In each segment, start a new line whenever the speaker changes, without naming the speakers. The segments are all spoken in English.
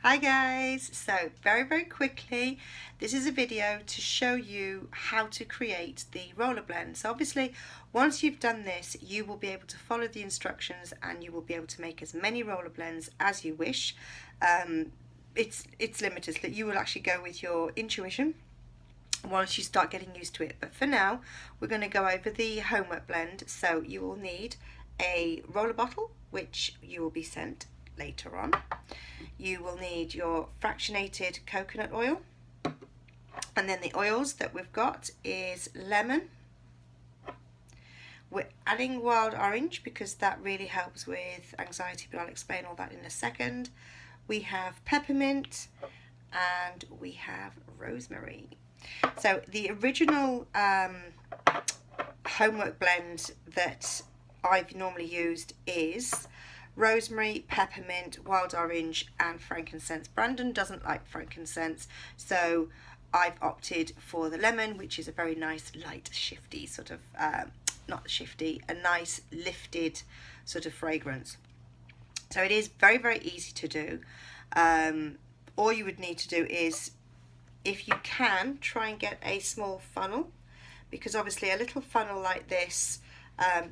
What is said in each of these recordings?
Hi guys! So very quickly, this is a video to show you how to create the roller blend. So obviously once you've done this, you will be able to follow the instructions and you will be able to make as many roller blends as you wish. It's limited, that you will actually go with your intuition once you start getting used to it. But for now, we're going to go over the homework blend. So you will need a roller bottle, which you will be sent later on. You will need your fractionated coconut oil, and then the oils that we've got is lemon. We're adding wild orange because that really helps with anxiety, but I'll explain all that in a second. We have peppermint and we have rosemary. So the original homework blend that I've normally used is rosemary, peppermint, wild orange and frankincense. Brandon doesn't like frankincense, so I've opted for the lemon, which is a very nice light shifty sort of, not shifty, a nice lifted sort of fragrance. So it is very easy to do. All you would need to do is, if you can, try and get a small funnel, because obviously a little funnel like this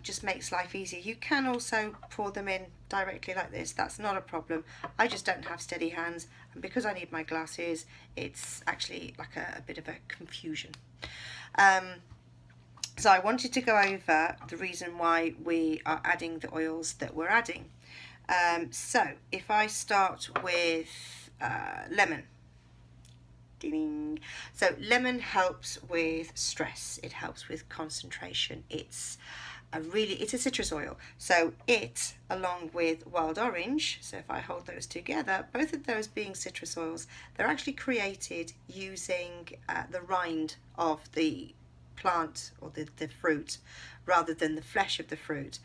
just makes life easier. You can also pour them in directly like this, that's not a problem. I just don't have steady hands, and because I need my glasses, it's actually like a bit of a confusion. So I wanted to go over the reason why we are adding the oils that we're adding. So if I start with lemon. Ding. So lemon helps with stress, it helps with concentration, it's a citrus oil. So it, along with wild orange, so if I hold those together, both of those being citrus oils, they're actually created using the rind of the plant or the fruit rather than the flesh of the fruit.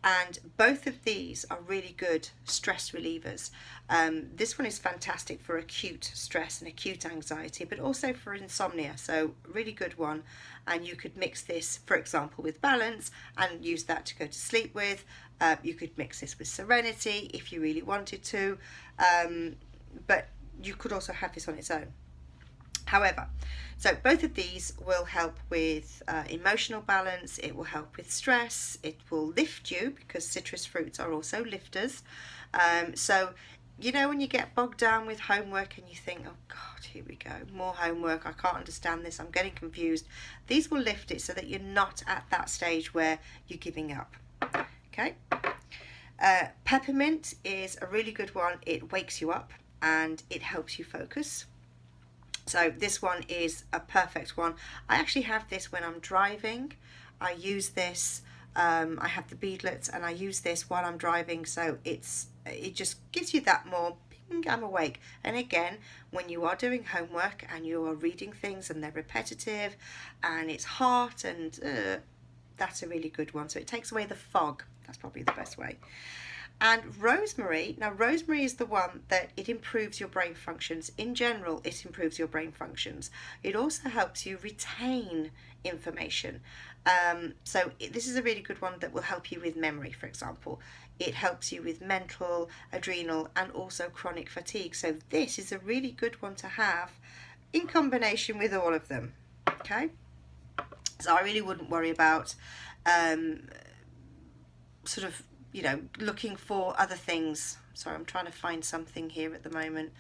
And both of these are really good stress relievers. This one is fantastic for acute stress and acute anxiety, but also for insomnia, so really good one. And you could mix this, for example, with balance and use that to go to sleep with. You could mix this with serenity if you really wanted to, but you could also have this on its own. However, so both of these will help with emotional balance, it will help with stress, it will lift you because citrus fruits are also lifters. So, you know, when you get bogged down with homework and you think, oh God, here we go, more homework, I can't understand this, I'm getting confused. These will lift it so that you're not at that stage where you're giving up. Okay. Peppermint is a really good one. It wakes you up and it helps you focus. So this one is a perfect one. I actually have this when I'm driving. I use this, I have the beadlets and I use this while I'm driving, so it just gives you that more, bing, I'm awake. And again, when you are doing homework and you are reading things and they're repetitive and it's hot and that's a really good one. So it takes away the fog, that's probably the best way. And rosemary, now rosemary is the one that it improves your brain functions. In general, it improves your brain functions. It also helps you retain information. This is a really good one that will help you with memory, for example. It helps you with mental, adrenal, and also chronic fatigue. So this is a really good one to have in combination with all of them, okay? So I really wouldn't worry about sort of, you know, looking for other things. Sorry, I'm trying to find something here at the moment.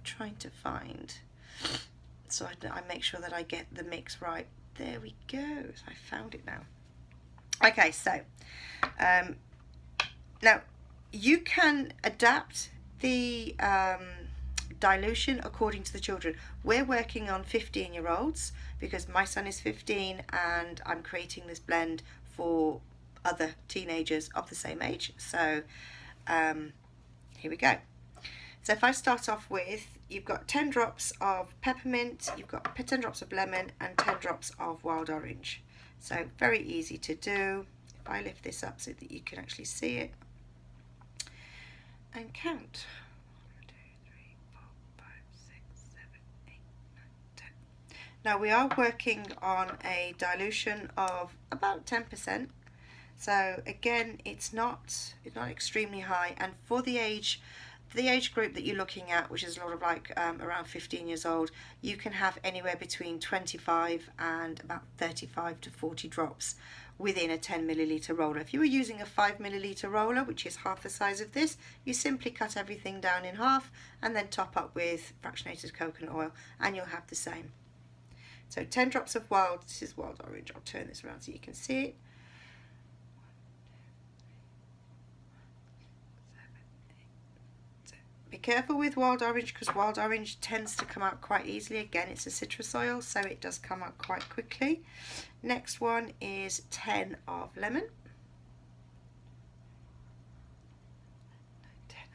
Trying to find, so I make sure that I get the mix right. There we go, so I found it now. Okay, so now you can adapt the dilution according to the children. We're working on 15-year-olds because my son is 15 and I'm creating this blend for other teenagers of the same age. So here we go. So if I start off with, you've got 10 drops of peppermint, you've got 10 drops of lemon and 10 drops of wild orange. So very easy to do. If I lift this up so that you can actually see it and count. Now we are working on a dilution of about 10%, So again, it's not extremely high, and for the age group that you're looking at, which is a lot of like around 15 years old, you can have anywhere between 25 and about 35 to 40 drops within a 10 milliliter roller. If you were using a 5 milliliter roller, which is half the size of this, you simply cut everything down in half and then top up with fractionated coconut oil, and you'll have the same. So 10 drops of this is wild orange. I'll turn this around so you can see it. Be careful with wild orange, because wild orange tends to come out quite easily. Again, it's a citrus oil, so it does come out quite quickly. Next one is 10 of lemon.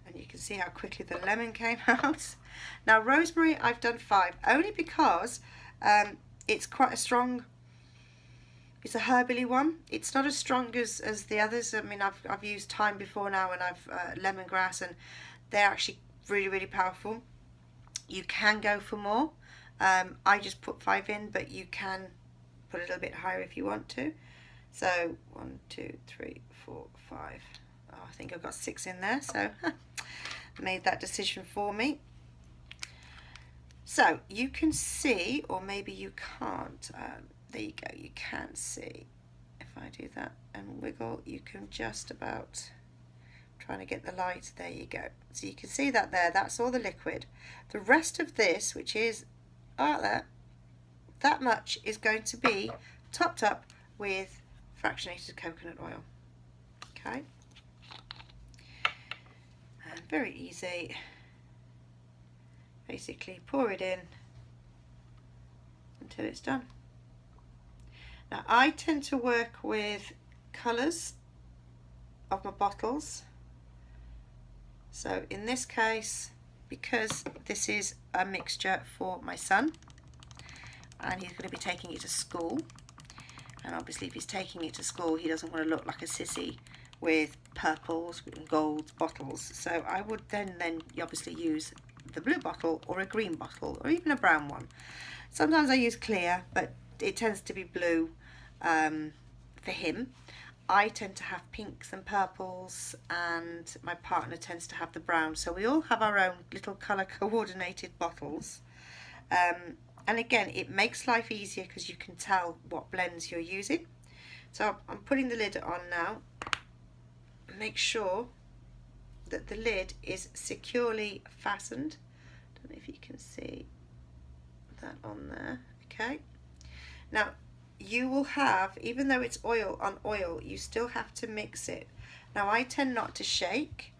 And you can see how quickly the lemon came out. Now rosemary, I've done 5, only because it's quite a strong, it's a herbally one. It's not as strong as the others. I mean, I've used thyme before now, and I've lemongrass, and they're actually really, really powerful. You can go for more. I just put 5 in, but you can put a little bit higher if you want to. So 1, 2, 3, 4, 5. Oh, I think I've got 6 in there, so made that decision for me. So you can see, or maybe you can't. There you go. You can see. If I do that and wiggle, you can just about. Trying to get the light, there you go. So you can see that there, that's all the liquid. The rest of this, which is that much, is going to be topped up with fractionated coconut oil. Okay, and very easy. Basically pour it in until it's done. Now I tend to work with colours of my bottles. So in this case, because this is a mixture for my son, and he's going to be taking it to school, and obviously if he's taking it to school, he doesn't want to look like a sissy with purples and golds bottles. So I would then you obviously use the blue bottle or a green bottle or even a brown one. Sometimes I use clear, but it tends to be blue for him. I tend to have pinks and purples, and my partner tends to have the brown. So we all have our own little colour coordinated bottles. And again, it makes life easier because you can tell what blends you're using. So I'm putting the lid on now. Make sure that the lid is securely fastened. Don't know if you can see that on there. Okay. Now, you will have, even though it's oil on oil, you still have to mix it. Now I tend not to shake,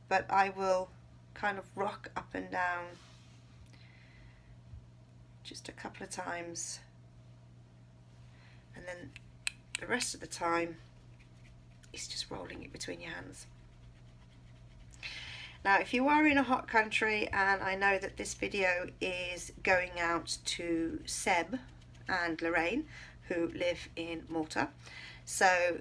but I will kind of rock up and down just a couple of times, and then the rest of the time it's just rolling it between your hands. Now if you are in a hot country, and I know that this video is going out to Seb and Lorraine, who live in Malta. So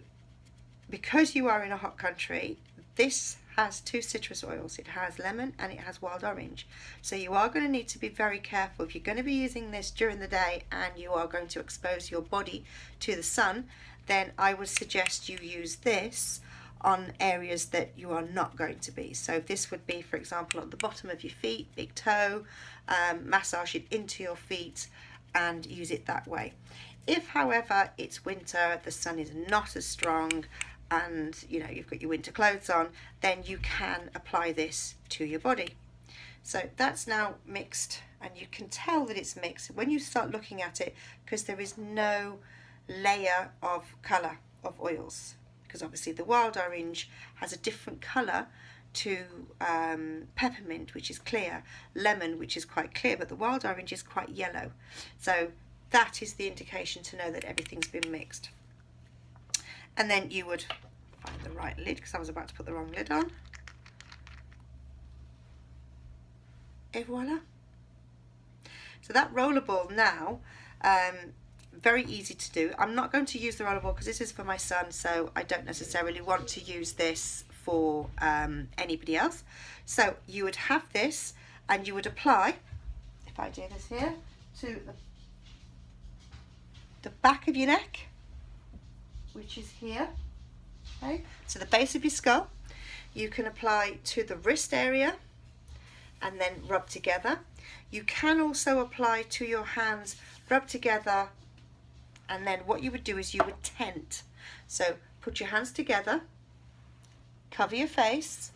because you are in a hot country, this has 2 citrus oils. It has lemon and it has wild orange. So you are going to need to be very careful. If you're going to be using this during the day and you are going to expose your body to the sun, then I would suggest you use this on areas that you are not going to be. So this would be, for example, at the bottom of your feet, big toe, massage it into your feet and use it that way. If, however, it's winter, the sun is not as strong, and you know you've got your winter clothes on, then you can apply this to your body. So that's now mixed, and you can tell that it's mixed when you start looking at it, because there is no layer of colour of oils, because obviously the wild orange has a different colour to peppermint, which is clear, lemon, which is quite clear, but the wild orange is quite yellow. So that is the indication to know that everything's been mixed. And then you would find the right lid, because I was about to put the wrong lid on. Et voila. So that rollerball now, very easy to do. I'm not going to use the rollerball because this is for my son, so I don't necessarily want to use this for anybody else. So you would have this, and you would apply, if I do this here, to the back of your neck, which is here, Okay, so the base of your skull, you can apply to the wrist area and then rub together. You can also apply to your hands, rub together, and then what you would do is you would tent. So put your hands together, cover your face,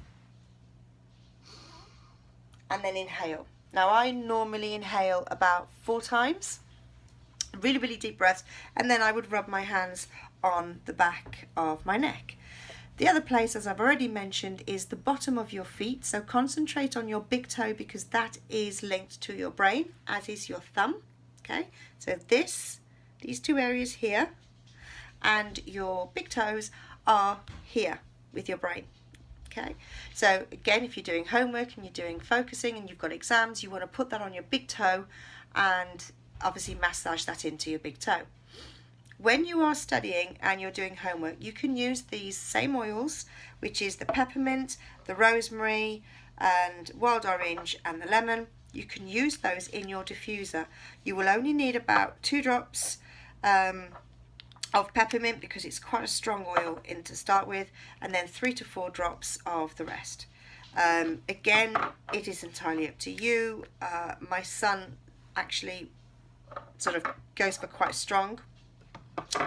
and then inhale. Now I normally inhale about 4 times, really deep breaths, and then I would rub my hands on the back of my neck. The other place, as I've already mentioned, is the bottom of your feet. So concentrate on your big toe because that is linked to your brain, as is your thumb. Okay, so these 2 areas here and your big toes are here with your brain. Okay, so again, if you're doing homework and you're doing focusing and you've got exams, you want to put that on your big toe and obviously massage that into your big toe. When you are studying and you're doing homework, you can use these same oils, which is the peppermint, the rosemary, and wild orange, and the lemon. You can use those in your diffuser. You will only need about 2 drops of peppermint because it's quite a strong oil in to start with, and then 3 to 4 drops of the rest. Again, it is entirely up to you. My son actually sort of goes for quite strong,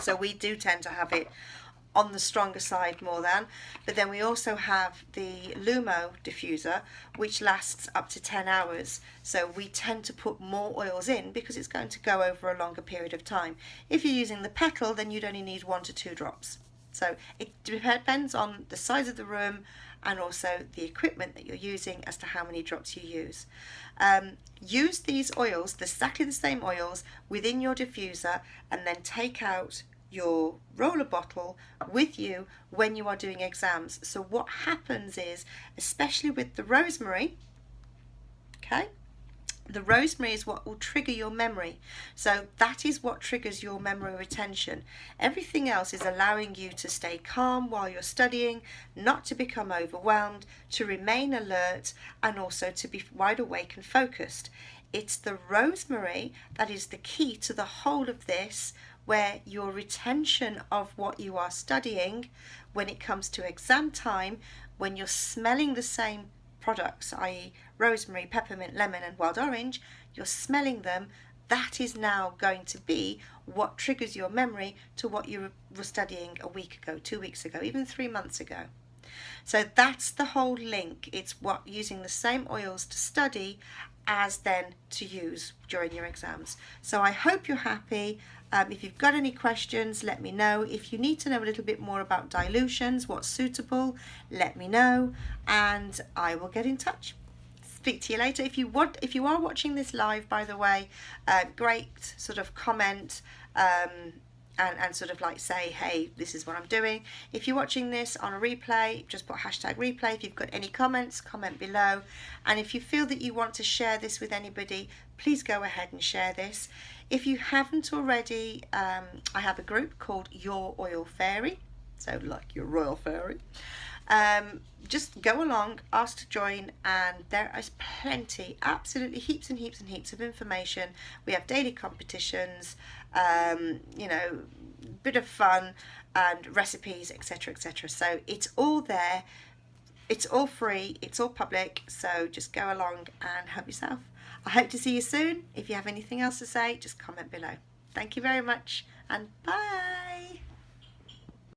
so we do tend to have it on the stronger side more than, but then we also have the Lumo diffuser, which lasts up to 10 hours. So we tend to put more oils in because it's going to go over a longer period of time. If you're using the petal, then you'd only need 1 to 2 drops. So it depends on the size of the room and also the equipment that you're using as to how many drops you use. Use these oils, exactly the same oils, within your diffuser, and then take out your roller bottle with you when you are doing exams. So what happens is, especially with the rosemary, okay, the rosemary is what will trigger your memory. So that is what triggers your memory retention. Everything else is allowing you to stay calm while you're studying, not to become overwhelmed, to remain alert, and also to be wide awake and focused. It's the rosemary that is the key to the whole of this, where your retention of what you are studying, when it comes to exam time, when you're smelling the same products, i.e. rosemary, peppermint, lemon and wild orange, you're smelling them, that is now going to be what triggers your memory to what you were studying a week ago, 2 weeks ago, even 3 months ago. So that's the whole link. It's what using the same oils to study as then to use during your exams. So I hope you're happy. If you've got any questions, let me know. If you need to know a little bit more about dilutions, what's suitable, let me know and I will get in touch. Speak to you later. If you are watching this live, by the way, great sort of comment and sort of like say, hey, this is what I'm doing. If you're watching this on a replay, just put #replay. If you've got any comments, comment below. And if you feel that you want to share this with anybody, please go ahead and share this. If you haven't already, I have a group called Your Oil Fairy, so like your royal fairy. Just go along, ask to join, and there is plenty, absolutely heaps and heaps and heaps of information. We have daily competitions, you know, bit of fun and recipes, etc, etc. So it's all there, it's all free, it's all public, so just go along and help yourself. I hope to see you soon. If you have anything else to say, just comment below. Thank you very much and bye.